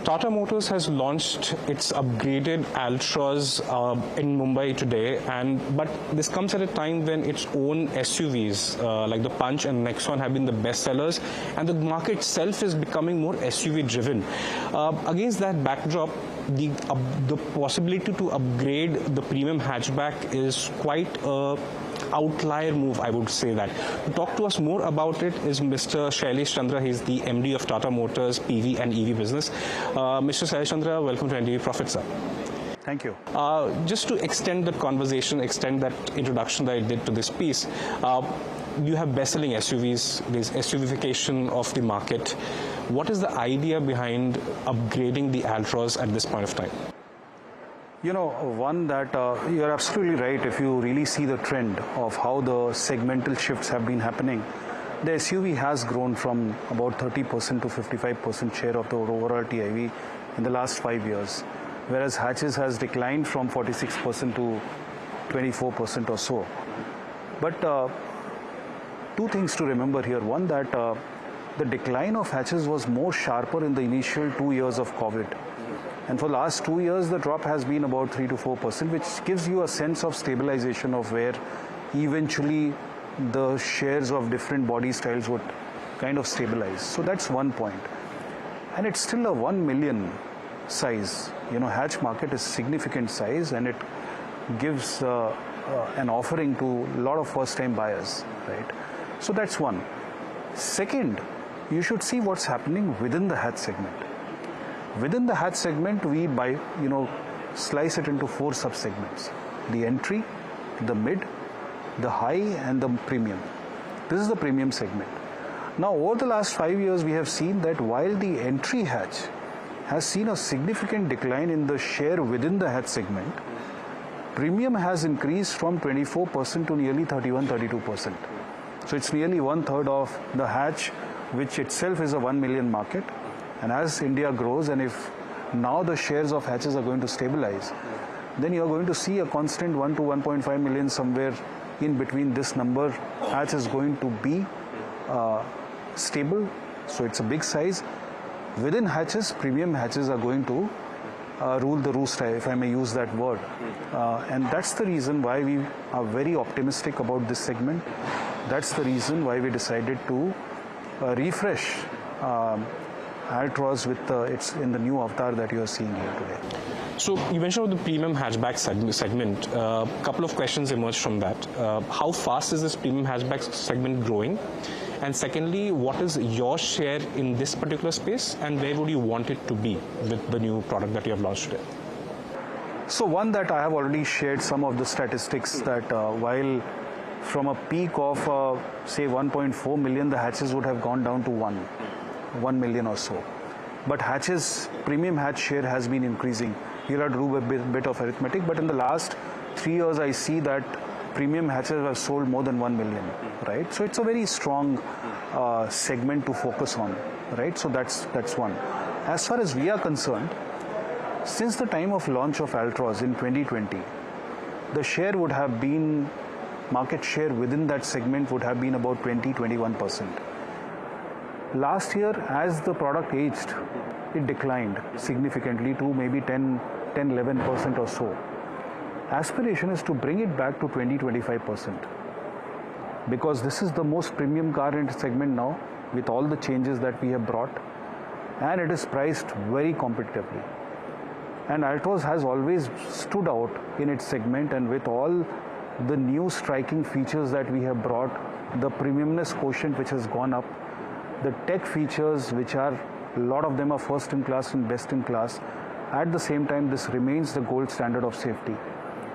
Tata Motors has launched its upgraded Altroz in Mumbai today, but this comes at a time when its own SUVs like the Punch and Nexon have been the best sellers, and the market itself is becoming more SUV driven. Against that backdrop, the possibility to upgrade the premium hatchback is quite a outlier move, I would say that. To talk to us more about it is Mr. Shailesh Chandra. He's the MD of Tata Motors PV and EV business. Mr. Shailesh Chandra, welcome to NDTV Profit, sir. Thank you. Just to extend that conversation, extend that introduction that I did to this piece, you have best-selling SUVs, there's SUVification of the market. What is the idea behind upgrading the Altroz at this point of time? You know, one that you're absolutely right. If you really see the trend of how the segmental shifts have been happening, the SUV has grown from about 30% to 55% share of the overall TIV in the last 5 years, whereas hatches has declined from 46% to 24% or so. But two things to remember here. One, that the decline of hatches was more sharper in the initial 2 years of COVID. And for the last 2 years, the drop has been about 3 to 4%, which gives you a sense of stabilization of where eventually the shares of different body styles would kind of stabilize. So that's one point. And it's still a 1 million size. You know, hatch market is significant size, and it gives an offering to a lot of first-time buyers, right? So that's one. Second, you should see what's happening within the hatch segment. Within the hatch segment, we slice it into 4 sub-segments: the entry, the mid, the high, and the premium. This is the premium segment. Now, over the last 5 years, we have seen that while the entry hatch has seen a significant decline in the share within the hatch segment, premium has increased from 24% to nearly 31-32%. So it's nearly 1/3 of the hatch, which itself is a 1 million market. And as India grows, and if now the shares of hatches are going to stabilize, then you're going to see a constant 1 to 1.5 million somewhere in between this number. Hatch is going to be stable, so it's a big size. Within hatches, premium hatches are going to rule the roost, if I may use that word. And that's the reason why we are very optimistic about this segment. That's the reason why we decided to refresh Altroz with it's in the new avatar that you are seeing here today. So you mentioned about the premium hatchback segment. A couple of questions emerged from that. How fast is this premium hatchback segment growing? And secondly, what is your share in this particular space, and where would you want it to be with the new product that you have launched today? So one, that I have already shared some of the statistics that while from a peak of say 1.4 million, the hatches would have gone down to 1 million or so. But hatches, premium hatch share has been increasing. You'll have to do a bit of arithmetic, but in the last 3 years, I see that premium hatches have sold more than 1 million, right? So it's a very strong segment to focus on, right? So that's one. As far as we are concerned, since the time of launch of Altroz in 2020, the share would have been, market share within that segment would have been about 20-21%. Last year, as the product aged, it declined significantly to maybe 10-11% or so. Aspiration is to bring it back to 20-25%, because this is the most premium car in segment now, with all the changes that we have brought, and it is priced very competitively. And Altroz has always stood out in its segment, and with all the new striking features that we have brought, the premiumness quotient which has gone up, the tech features, which are, a lot of them are first in class and best in class. At the same time, this remains the gold standard of safety.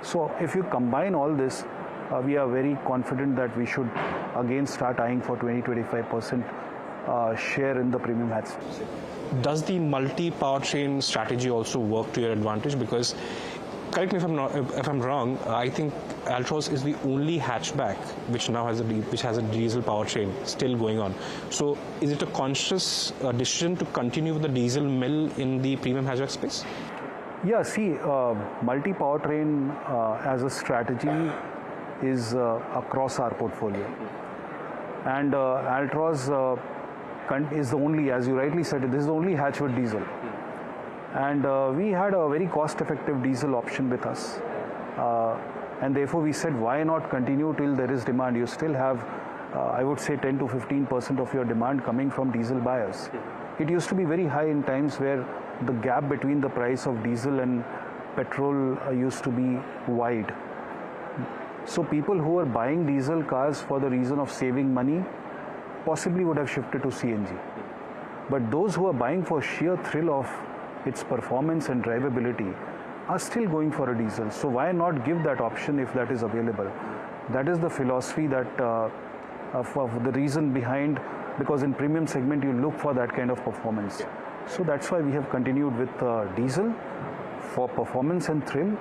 So if you combine all this, we are very confident that we should again start eyeing for 20-25% share in the premium hatch. Does the multi-powertrain strategy also work to your advantage? Because, correct me if I'm wrong, I think Altroz is the only hatchback which now has a diesel powertrain still going on. So is it a conscious decision to continue with the diesel mill in the premium hatchback space? Yeah, see, multi-powertrain as a strategy is across our portfolio. And Altroz is the only, as you rightly said, this is the only hatch with diesel. And we had a very cost-effective diesel option with us. And therefore we said, why not continue till there is demand? You still have, I would say, 10 to 15% of your demand coming from diesel buyers. It used to be very high in times where the gap between the price of diesel and petrol used to be wide. So people who were buying diesel cars for the reason of saving money possibly would have shifted to CNG. But those who are buying for sheer thrill of its performance and drivability are still going for a diesel. So why not give that option if that is available? That is the philosophy that of the reason behind, because in premium segment you look for that kind of performance. So that's why we have continued with diesel for performance and thrill,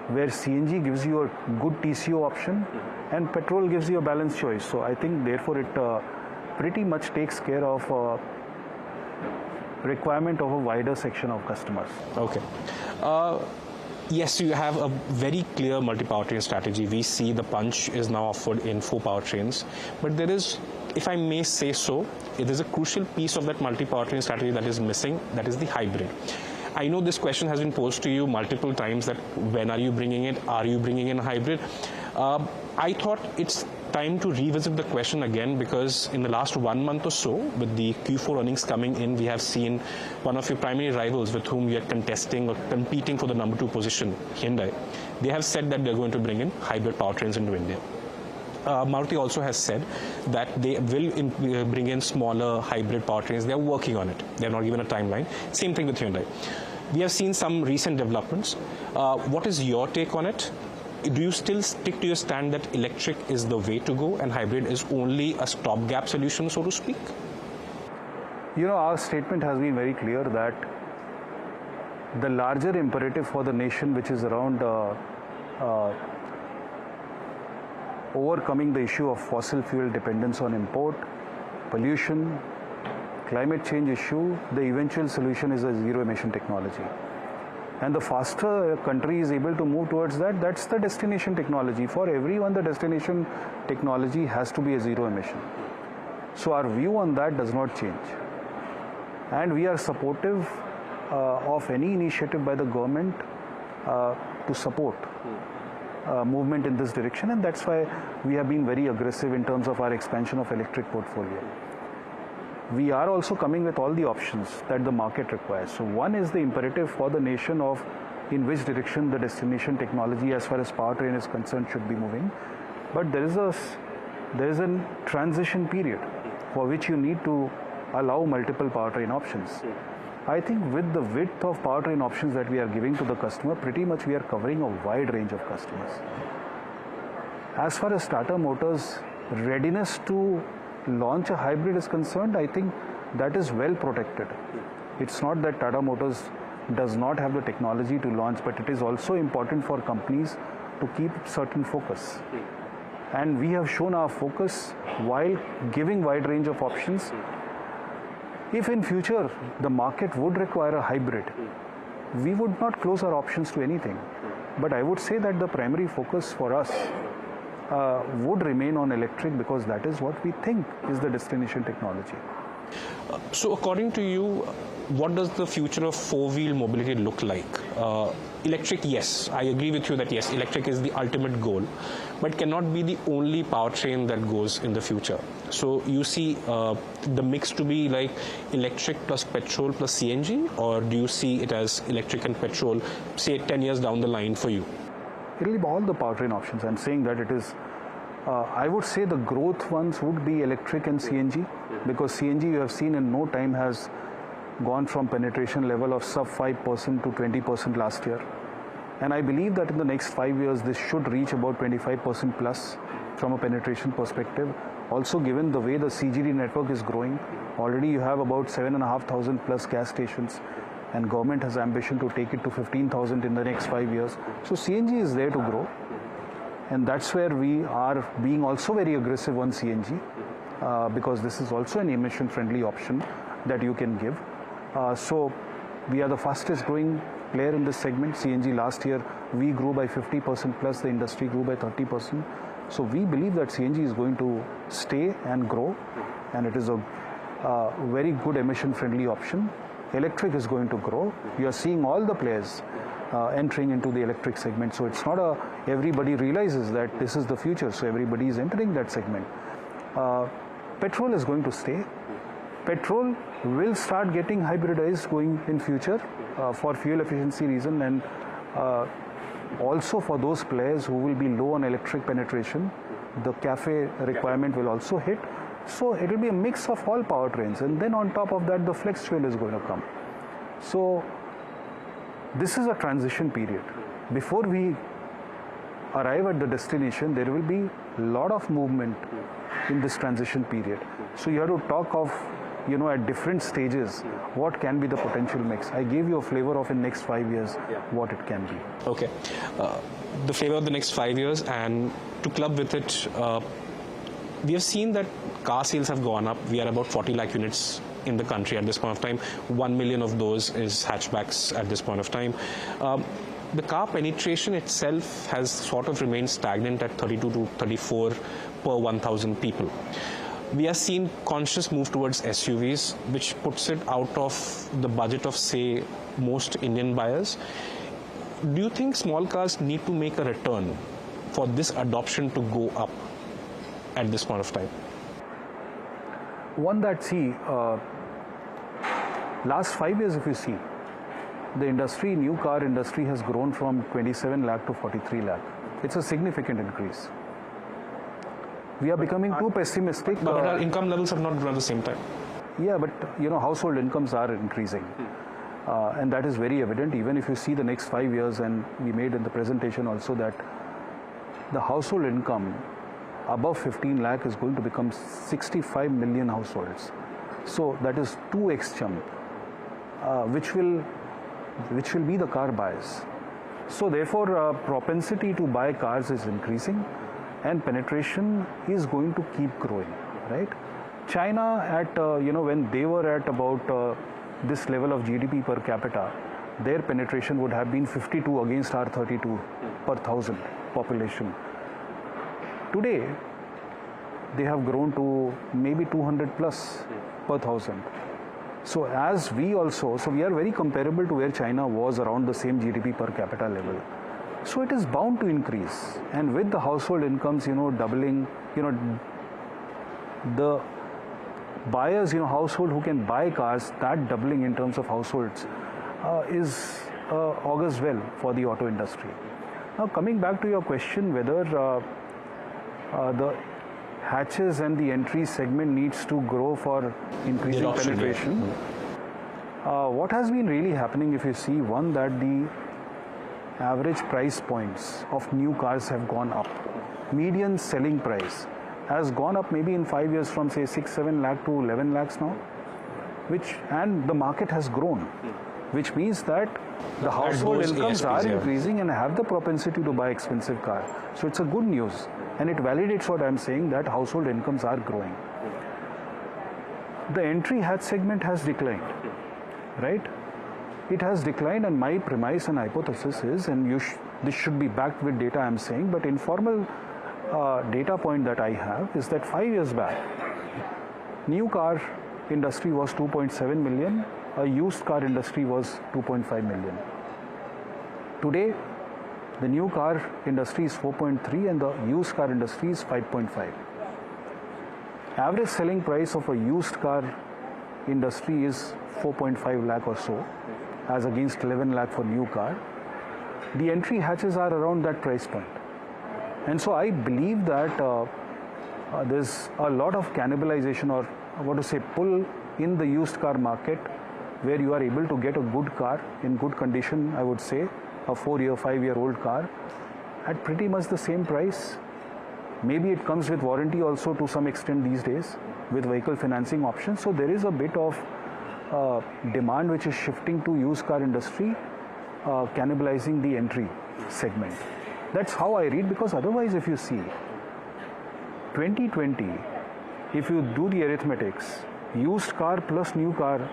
where CNG gives you a good TCO option and petrol gives you a balanced choice. So I think therefore it pretty much takes care of requirement of a wider section of customers. Okay. Yes, you have a very clear multi-powertrain strategy. We see the Punch is now offered in 4 powertrains, but there is, if I may say so, it is a crucial piece of that multi-powertrain strategy that is missing, that is the hybrid. I know this question has been posed to you multiple times, that when are you bringing it? Are you bringing in a hybrid? I thought it's time to revisit the question again, because in the last 1 month or so, with the Q4 earnings coming in, we have seen one of your primary rivals with whom you are contesting or competing for the number 2 position, Hyundai. They have said that they're going to bring in hybrid powertrains into India. Maruti also has said that they will bring in smaller hybrid powertrains. They're working on it. They're not given a timeline. Same thing with Hyundai. We have seen some recent developments. What is your take on it? Do you still stick to your stand that electric is the way to go and hybrid is only a stopgap solution, so to speak? You know, our statement has been very clear that the larger imperative for the nation, which is around overcoming the issue of fossil fuel dependence on import, pollution, climate change issue, the eventual solution is a zero emission technology. And the faster a country is able to move towards that, that's the destination technology. For everyone, the destination technology has to be a zero emission. So our view on that does not change. And we are supportive of any initiative by the government to support movement in this direction, and that's why we have been very aggressive in terms of our expansion of electric portfolio. We are also coming with all the options that the market requires. So one is the imperative for the nation of in which direction the destination technology as far as powertrain is concerned should be moving. But there is a transition period for which you need to allow multiple powertrain options. I think with the width of powertrain options that we are giving to the customer, pretty much we are covering a wide range of customers. As far as Tata Motors' readiness to launch a hybrid is concerned, I think that is well protected. It's not that Tata Motors does not have the technology to launch, but it is also important for companies to keep certain focus. And we have shown our focus while giving wide range of options. If in future the market would require a hybrid, we would not close our options to anything. But I would say that the primary focus for us would remain on electric, because that is what we think is the destination technology. So according to you, what does the future of four-wheel mobility look like? Electric, yes, I agree with you that yes, electric is the ultimate goal, but cannot be the only powertrain that goes in the future. So you see the mix to be like electric plus petrol plus CNG, or do you see it as electric and petrol, say 10 years down the line for you? It will be all the powertrain options. I'm saying that it is, I would say the growth ones would be electric and CNG, because CNG you have seen in no time has gone from penetration level of sub 5% to 20% last year. And I believe that in the next 5 years, this should reach about 25% plus from a penetration perspective. Also, given the way the CGD network is growing, already you have about 7,500 plus gas stations, and government has ambition to take it to 15,000 in the next 5 years. So CNG is there to grow, and that's where we are being also very aggressive on CNG, because this is also an emission-friendly option that you can give. So we are the fastest growing player in this segment. CNG last year, we grew by 50% plus, the industry grew by 30%. So we believe that CNG is going to stay and grow, and it is a very good emission-friendly option. electric is going to grow. You are seeing all the players entering into the electric segment. So it's not everybody realizes that this is the future, so everybody is entering that segment. Petrol is going to stay. Petrol will start getting hybridized going in future for fuel efficiency reason, and also for those players who will be low on electric penetration, the CAFE requirement will also hit. So it will be a mix of all powertrains, and then on top of that the flex fuel is going to come. So this is a transition period. Before we arrive at the destination, there will be a lot of movement in this transition period. So you have to talk of, at different stages, what can be the potential mix. I gave you a flavor of in next 5 years what it can be. Okay. The flavor of the next 5 years, and to club with it, we have seen that car sales have gone up. We are about 40 lakh units in the country at this point of time. 1 million of those is hatchbacks at this point of time. The car penetration itself has sort of remained stagnant at 32 to 34 per 1,000 people. We are seeing conscious move towards SUVs, which puts it out of the budget of, say, most Indian buyers. Do you think small cars need to make a return for this adoption to go up at this point of time? One that, last 5 years if you see, the industry, new car industry has grown from 27 lakh to 43 lakh. It's a significant increase. We are becoming too pessimistic. But our income levels have not grown at the same time. Yeah, but household incomes are increasing. And that is very evident. Even if you see the next 5 years, and we made in the presentation also that the household income above 15 lakh is going to become 65 million households. So that is 2x jump, which will be the car buyers. So therefore, propensity to buy cars is increasing, and penetration is going to keep growing, right? China at, when they were at about this level of GDP per capita, their penetration would have been 52 against our 32 per 1,000 population. Today, they have grown to maybe 200 plus per 1,000. So as we are very comparable to where China was around the same GDP per capita level. So it is bound to increase, and with the household incomes, doubling, the buyers, household who can buy cars, that doubling in terms of households augurs well for the auto industry. Now coming back to your question, whether the hatches and the entry segment needs to grow for increasing penetration. What has been really happening, if you see, one, that the average price points of new cars have gone up. Median selling price has gone up maybe in 5 years from, say, 6-7 lakh to 11 lakhs now, and the market has grown, which means that the household incomes are increasing and have the propensity to buy expensive car. So it's a good news, and it validates what I'm saying, that household incomes are growing. The entry hatch segment has declined, right? It has declined, and my premise and hypothesis is, and this should be backed with data I'm saying, but informal data point that I have is that 5 years back, new car industry was 2.7 million, a used car industry was 2.5 million. Today, the new car industry is 4.3 and the used car industry is 5.5. Average selling price of a used car industry is 4.5 lakh or so, as against 11 lakh for new car. The entry hatches are around that price point. And so I believe that there's a lot of cannibalization, or pull in the used car market, where you are able to get a good car in good condition, I would say, a 4-year, 5-year-old car at pretty much the same price. Maybe it comes with warranty also to some extent these days, with vehicle financing options. So there is a bit of demand which is shifting to used car industry, cannibalizing the entry segment. That's how I read, because otherwise if you see 2020, if you do the arithmetics, used car plus new car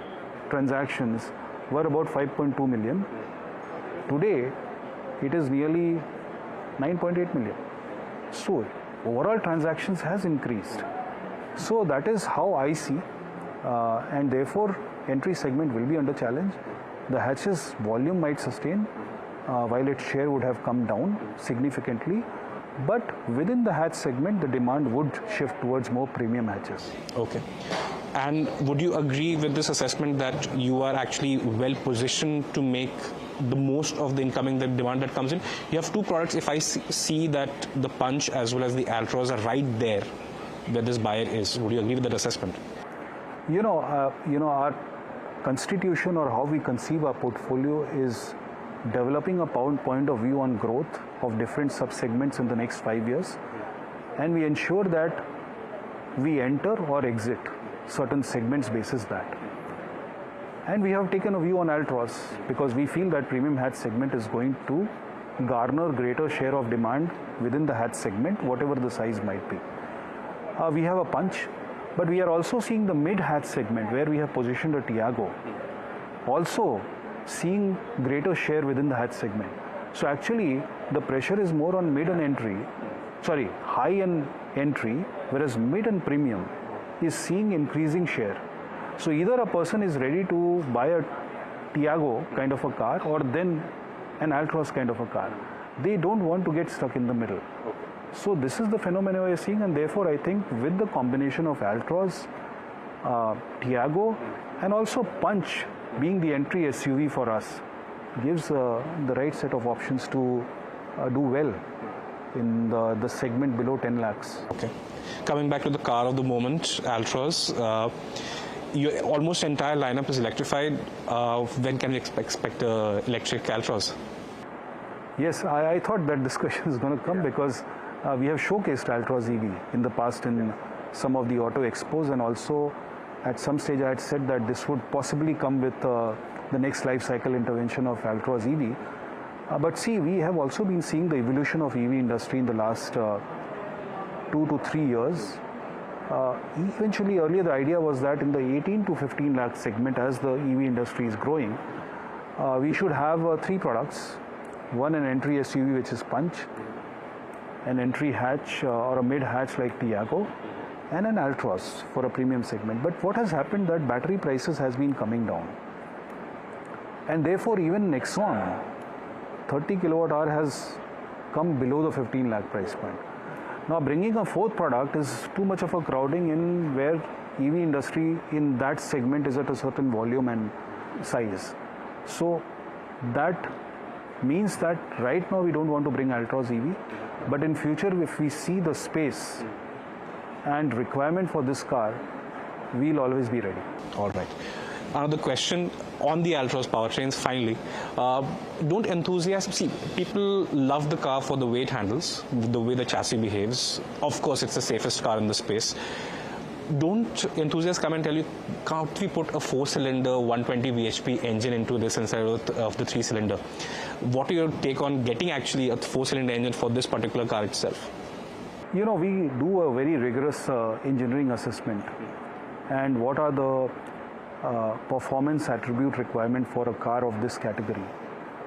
transactions were about 5.2 million. Today, it is nearly 9.8 million. So, overall transactions has increased. So, that is how I see, and therefore, entry segment will be under challenge. The hatches volume might sustain, while its share would have come down significantly. But within the hatch segment, the demand would shift towards more premium hatches. Okay. And would you agree with this assessment that you are actually well positioned to make the most of the incoming demand that comes in? You have two products. If I see that the Punch as well as the Altroz are right there where this buyer is, would you agree with that assessment? Our constitution or how we conceive our portfolio is developing a point of view on growth of different sub-segments in the next 5 years, and we ensure that we enter or exit certain segments basis that. And we have taken a view on Altroz because we feel that premium hatch segment is going to garner greater share of demand within the hatch segment, whatever the size might be. We have a Punch, but we are also seeing the mid-hatch segment where we have positioned a Tiago, also seeing greater share within the hatch segment. So actually, the pressure is more on high and entry, whereas mid and premium is seeing increasing share. So either a person is ready to buy a Tiago kind of a car or then an Altroz kind of a car. They don't want to get stuck in the middle. So this is the phenomenon we are seeing, and therefore I think with the combination of Altroz, Tiago and also Punch being the entry SUV for us gives the right set of options to do well in the segment below 10 lakhs. Okay. Coming back to the car of the moment, Altroz, your almost entire lineup is electrified. When can we expect electric Altroz? Yes, I thought that this question is going to come because we have showcased Altroz EV in the past in some of the auto expos, and also at some stage I had said that this would possibly come with the next life cycle intervention of Altroz EV. But see, we have also been seeing the evolution of EV industry in the last 2 to 3 years. Eventually, earlier the idea was that in the 18 to 15 lakh segment, as the EV industry is growing, we should have 3 products. One, an entry SUV which is Punch, an entry hatch or a mid hatch like Tiago, and an Altroz for a premium segment. But what has happened that battery prices has been coming down, and therefore even Nexon 30 kilowatt hour has come below the 15 lakh price point. Now bringing a fourth product is too much of a crowding in where EV industry in that segment is at a certain volume and size. So that means that right now we don't want to bring Altroz EV, but in future if we see the space and requirement for this car, we'll always be ready. All right. Another question on the Altroz powertrains, finally. Don't enthusiasts, see, people love the car for the way it handles, the way the chassis behaves. Of course, it's the safest car in the space. Don't enthusiasts come and tell you, can't we put a 4-cylinder 120 bhp engine into this instead of the 3-cylinder? What are your take on getting actually a 4-cylinder engine for this particular car itself? You know, we do a very rigorous engineering assessment, and what are the performance attribute requirement for a car of this category,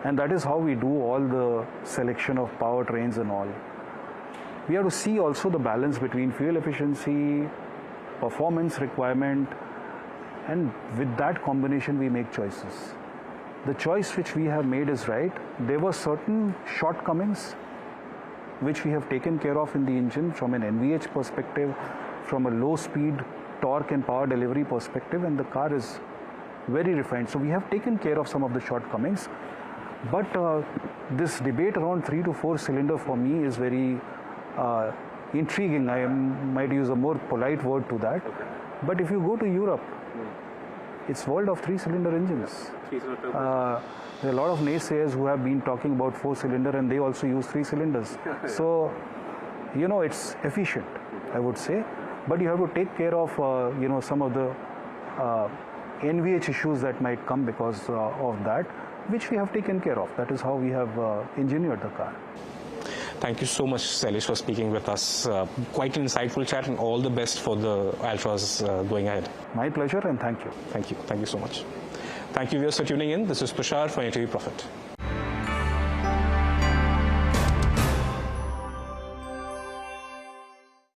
and that is how we do all the selection of powertrains and all. We have to see also the balance between fuel efficiency, performance requirement, and with that combination we make choices. The choice which we have made is right. There were certain shortcomings which we have taken care of in the engine from an NVH perspective, from a low speed torque and power delivery perspective, and the car is very refined. So we have taken care of some of the shortcomings. But this debate around 3 to 4 cylinder for me is very intriguing. I might use a more polite word to that. But if you go to Europe, it's world of 3-cylinder engines. There are a lot of naysayers who have been talking about 4-cylinder, and they also use 3 cylinders. So, you know, it's efficient, I would say. But you have to take care of, some of the NVH issues that might come because of that, which we have taken care of. That is how we have engineered the car. Thank you so much, Shailesh, for speaking with us. Quite an insightful chat, and all the best for the Altroz going ahead. My pleasure, and thank you. Thank you. Thank you so much. Thank you, viewers, for tuning in. This is Tushar for NDTV Profit.